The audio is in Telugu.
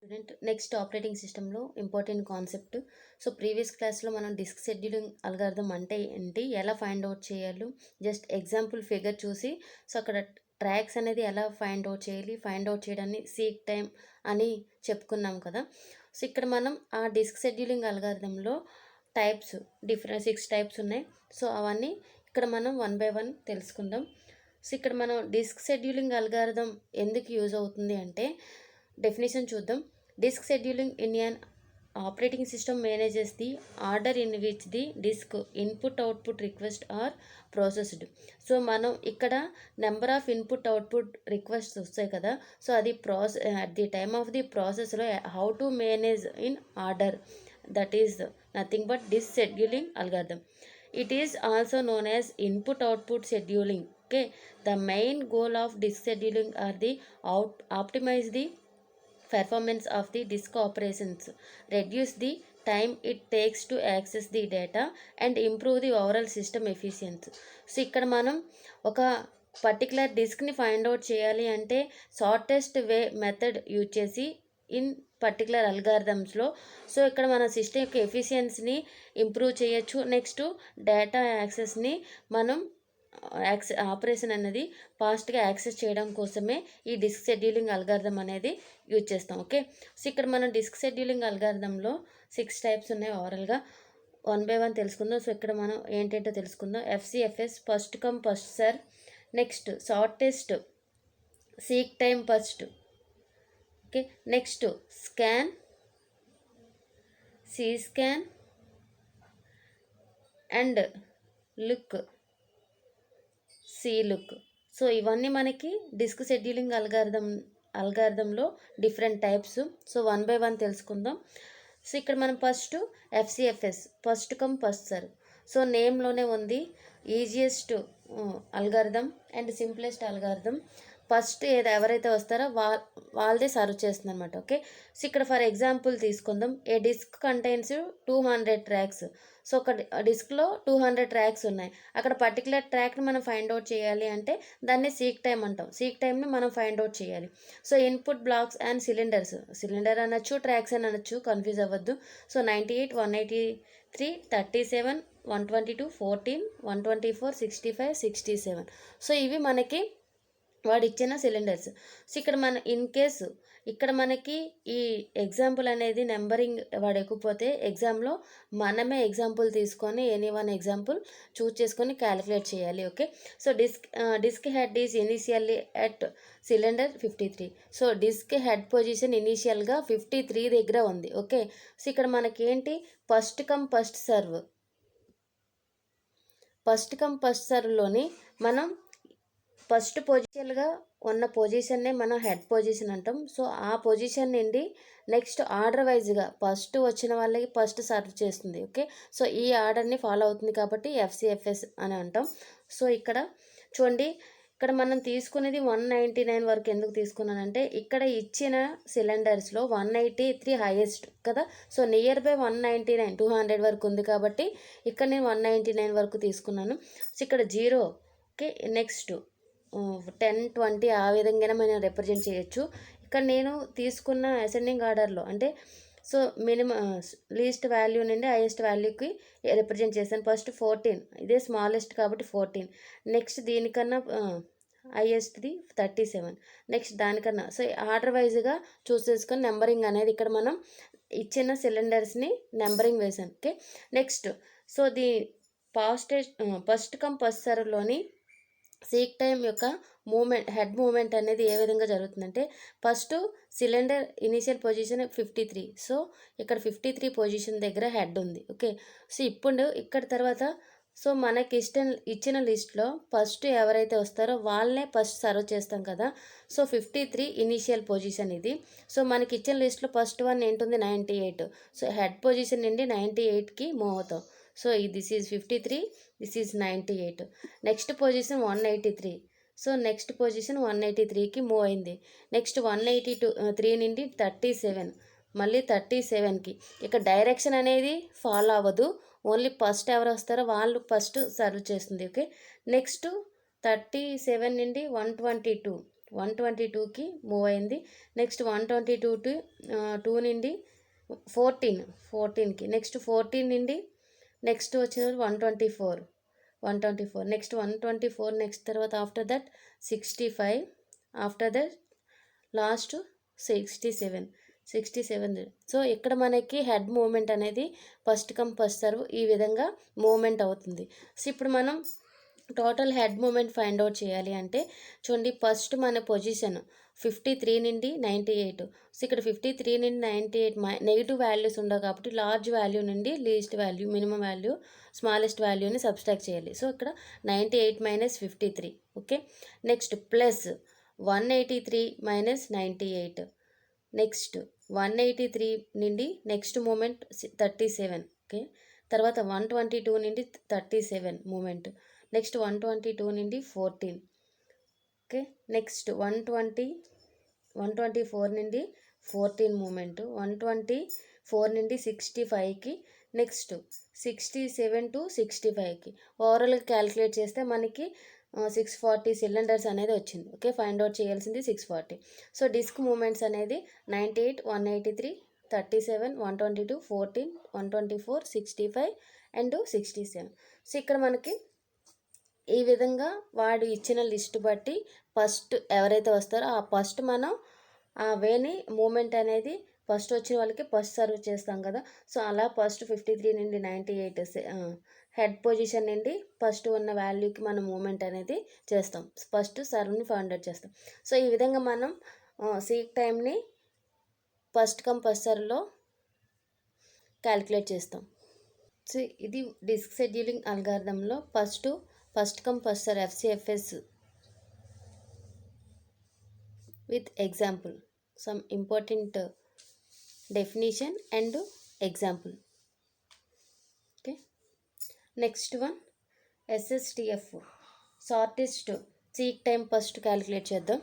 స్టూడెంట్ నెక్స్ట్ ఆపరేటింగ్ సిస్టంలో ఇంపార్టెంట్ కాన్సెప్ట్. సో ప్రీవియస్ క్లాస్లో మనం డిస్క్ షెడ్యూలింగ్ అల్గారిథం అంటే ఏంటి, ఎలా ఫైండ్ అవుట్ చేయాలి, జస్ట్ ఎగ్జాంపుల్ ఫిగర్ చూసి సో అక్కడ ట్రాక్స్ అనేది ఎలా ఫైండ్ అవుట్ చేయాలి, ఫైండ్ అవుట్ చేయడాన్ని సీక్ టైం అని చెప్పుకున్నాం కదా. సో ఇక్కడ మనం ఆ డిస్క్ షెడ్యూలింగ్ అల్గారిథంలో టైప్స్ డిఫరెంట్ 6 టైప్స్ ఉన్నాయి. సో అవన్నీ ఇక్కడ మనం 1 by 1 తెలుసుకుందాం. సో ఇక్కడ మనం డిస్క్ షెడ్యూలింగ్ అల్గారిథం ఎందుకు యూజ్ అవుతుంది అంటే డెఫినేషన్ చూద్దాం. Disk scheduling in an operating system manages the order in which the disk input output request are processed. So మనం ఇక్కడ number of input output request వస్తాయి కదా, సో అది at the time of the ప్రాసెస్లో how to manage in order, that is nothing but disk scheduling algorithm. It is also known as input-output scheduling. Okay, the main goal of disk scheduling are the optimize the performance of the disk operations, reduce the time it takes to access the data and improve the overall system efficiency. So ఇక్కడ మనం ఒక పర్టికులర్ డిస్క్ని ఫైండ్ అవుట్ చేయాలి అంటే షార్టెస్ట్ వే మెథడ్ యూజ్ చేసి ఇన్ పర్టికులర్ అల్గారిథమ్స్లో సో ఇక్కడ మన సిస్టమ్ యొక్క ఎఫిషియన్సీని ఇంప్రూవ్ చేయొచ్చు. నెక్స్ట్ డేటా యాక్సెస్ని మనం ఆపరేషన్ అనేది ఫాస్ట్గా యాక్సెస్ చేయడం కోసమే ఈ డిస్క్ షెడ్యూలింగ్ అల్గారిథం అనేది యూజ్ చేస్తాం. ఓకే, సో ఇక్కడ మనం డిస్క్ షెడ్యూలింగ్ అల్గారిథంలో 6 టైప్స్ ఉన్నాయి. ఓవరాల్గా 1 by 1 తెలుసుకుందాం. సో ఇక్కడ మనం ఏంటంటో తెలుసుకుందాం. FCFS, first come first serve. Next shortest, seek time first. Okay, next scan, C scan and look, C look. So ఇవన్నీ మనకి డిస్క్ షెడ్యూలింగ్ అల్గారిథంలో డిఫరెంట్ టైప్స్. సో 1 by 1 తెలుసుకుందాం. సో ఇక్కడ మనం first FCFS, first come first serve. So నేమ్లోనే ఉంది, easiest algorithm and simplest algorithm. First ఎవరైతే వస్తారో వాళ్ళదే సర్వ్ చేస్తుంది అనమాట. ఓకే, సో ఇక్కడ ఫర్ ఎగ్జాంపుల్ తీసుకుందాం. A disk contains 200 tracks. So ఒక డిస్క్లో 200 ట్రాక్స్ ఉన్నాయి. అక్కడ పర్టికులర్ ట్రాక్ని మనం ఫైండ్ అవుట్ చేయాలి అంటే దాన్ని సీక్ టైం అంటాం. సీక్ టైంని మనం ఫైండ్ అవుట్ చేయాలి. So input blocks and cylinders, cylinder అనొచ్చు, ట్రాక్స్ అని అనొచ్చు, కన్ఫ్యూజ్ అవ్వద్దు. సో 98, 183, 37, 122, 14, 124, 65, 67. సో ఇవి మనకి వాడు ఇచ్చిన సిలిండర్స్. సో ఇక్కడ ఇన్ కేసు ఇక్కడ మనకి ఈ ఎగ్జాంపుల్ అనేది నెంబరింగ్ వాడు ఎక్కువపోతే ఎగ్జామ్లో మనమే ఎగ్జాంపుల్ తీసుకొని ఎనీ వన్ ఎగ్జాంపుల్ చూస్ చేసుకొని క్యాలిక్యులేట్ చేయాలి. Okay, so disk head is initially at cylinder 53. So disk head position ఇనీషియల్గా 53 దగ్గర ఉంది. ఓకే, సో ఇక్కడ మనకేంటి first come first serve. First come first సర్వ్లోని మనం ఫస్ట్ పొజిషన్గా ఉన్న పొజిషన్నే మనం హెడ్ పొజిషన్ అంటాం. సో ఆ పొజిషన్ నుండి నెక్స్ట్ ఆర్డర్ వైజ్గా ఫస్ట్ వచ్చిన వాళ్ళకి ఫస్ట్ సర్వ్ చేస్తుంది. ఓకే, సో ఈ ఆర్డర్ని ఫాలో అవుతుంది కాబట్టి FCFS అని అంటాం. సో ఇక్కడ చూడండి, ఇక్కడ మనం తీసుకునేది 199 వరకు ఎందుకు తీసుకున్నానంటే ఇక్కడ ఇచ్చిన సిలిండర్స్లో 183 హైయెస్ట్ కదా. సో నియర్ బై 199, 200 వరకు ఉంది కాబట్టి ఇక్కడ నేను 199 వరకు తీసుకున్నాను. సో ఇక్కడ 0. ఓకే, నెక్స్ట్ 10, 20 ఆ విధంగానే మనం రిప్రజెంట్ చేయొచ్చు. ఇక్కడ నేను తీసుకున్న అసెండింగ్ ఆర్డర్లో అంటే సో మినిమం లీస్ట్ వాల్యూ నుండి హైయెస్ట్ వాల్యూకి రిప్రజెంట్ చేశాను. ఫస్ట్ 14, ఇదే స్మాలెస్ట్ కాబట్టి 14. నెక్స్ట్ దీనికన్నా హైయెస్ట్ది 37. నెక్స్ట్ దానికన్నా. సో ఆర్డర్ వైజ్గా చూస్ చేసుకొని నెంబరింగ్ అనేది ఇక్కడ మనం ఇచ్చిన సిలిండర్స్ని నెంబరింగ్ వేసాను. Okay, next so first come first సర్వ్లోని సీక్ టైం యొక్క హెడ్ మూమెంట్ అనేది ఏ విధంగా జరుగుతుందంటే first cylinder initial position 53. So ఇక్కడ 53 పొజిషన్ దగ్గర హెడ్ ఉంది. ఓకే, సో ఇప్పుడు ఇక్కడ తర్వాత సో మనకి ఇచ్చిన లిస్ట్లో ఫస్ట్ ఎవరైతే వస్తారో వాళ్ళనే ఫస్ట్ సర్వ్ చేస్తాం కదా. సో 53 ఇనీషియల్ పొజిషన్ ఇది. సో మనకి ఇచ్చిన లిస్ట్లో ఫస్ట్ వన్ ఏంటుంది 98. సో హెడ్ పొజిషన్ నుండి 98కి మూవ్ అవుతాం. So this is 53, this is 98. Next position 183. So next position 183కి మూవ్ అయింది. నెక్స్ట్ 183 నుండి 37, మళ్ళీ 37కి. ఇక డైరెక్షన్ అనేది ఫాలో అవ్వదు, ఓన్లీ ఫస్ట్ ఎవరు వస్తారో వాళ్ళు ఫస్ట్ సర్వ్ చేస్తుంది. ఓకే, నెక్స్ట్ 37 నుండి 122, 122కి మూవ్ అయింది. నెక్స్ట్ 122 టు 2 నుండి 14కి, నెక్స్ట్ 14 నుండి నెక్స్ట్ వచ్చిన 124 నెక్స్ట్ 124 నెక్స్ట్ తర్వాత after that 65 after that last 67. So ఇక్కడ మనకి హెడ్ మూమెంట్ అనేది ఫస్ట్ కమ్ ఫస్ట్ సర్వ్ ఈ విధంగా మూమెంట్ అవుతుంది. సో ఇప్పుడు మనం total head moment find out చేయాలి అంటే చూడండి, ఫస్ట్ మన పొజిషన్ 53 నుండి 98. సో ఇక్కడ 53 నుండి 98 నెగిటివ్ వాల్యూస్ ఉండవు కాబట్టి లార్జ్ వాల్యూ నుండి least value, minimum value, smallest వాల్యూని సబ్స్ట్రాక్ట్ చేయాలి. సో ఇక్కడ 98 minus 53. Okay, next plus 183 minus 98. Next 183 నుండి నెక్స్ట్ మూమెంట్ 37. ఓకే, తర్వాత 122 నుండి 37 మూమెంట్, నెక్స్ట్ 122 నుండి 14. ఓకే, నెక్స్ట్ 124 నుండి 14 మూమెంట్, 124 నుండి 65కి, నెక్స్ట్ 67 టు 65కి. ఓవరాల్గా క్యాలిక్యులేట్ చేస్తే మనకి 640 సిలిండర్స్ అనేది వచ్చింది. ఓకే, ఫైండ్ అవుట్ చేయాల్సింది 640. సో డిస్క్ మూమెంట్స్ అనేది 98, 183, 37, 122, 14, 124, 65 అండ్ 67. సో ఇక్కడ మనకి ఈ విధంగా వాడు ఇచ్చిన లిస్ట్ బట్టి ఫస్ట్ ఎవరైతే వస్తారో ఆ ఫస్ట్ మనం ఆ వేని మూమెంట్ అనేది ఫస్ట్ వచ్చిన వాళ్ళకి ఫస్ట్ సర్వ్ చేస్తాం కదా. సో అలా ఫస్ట్ 53 నుండి 98 హెడ్ పొజిషన్ నుండి ఫస్ట్ ఉన్న వాల్యూకి మనం మూమెంట్ అనేది చేస్తాం. ఫస్ట్ సర్వ్ని ఫైండ్ అవుట్ చేస్తాం. సో ఈ విధంగా మనం సీక్ టైంని ఫస్ట్ కమ్ ఫస్ట్ సర్వ్లో క్యాలిక్యులేట్ చేస్తాం. సో ఇది డిస్క్ షెడ్యూలింగ్ అల్గారిథంలో first come first serve FCFS with example, some important definition and example. Okay, next one SSTF, shortest seek time first calculate చేద్దాం.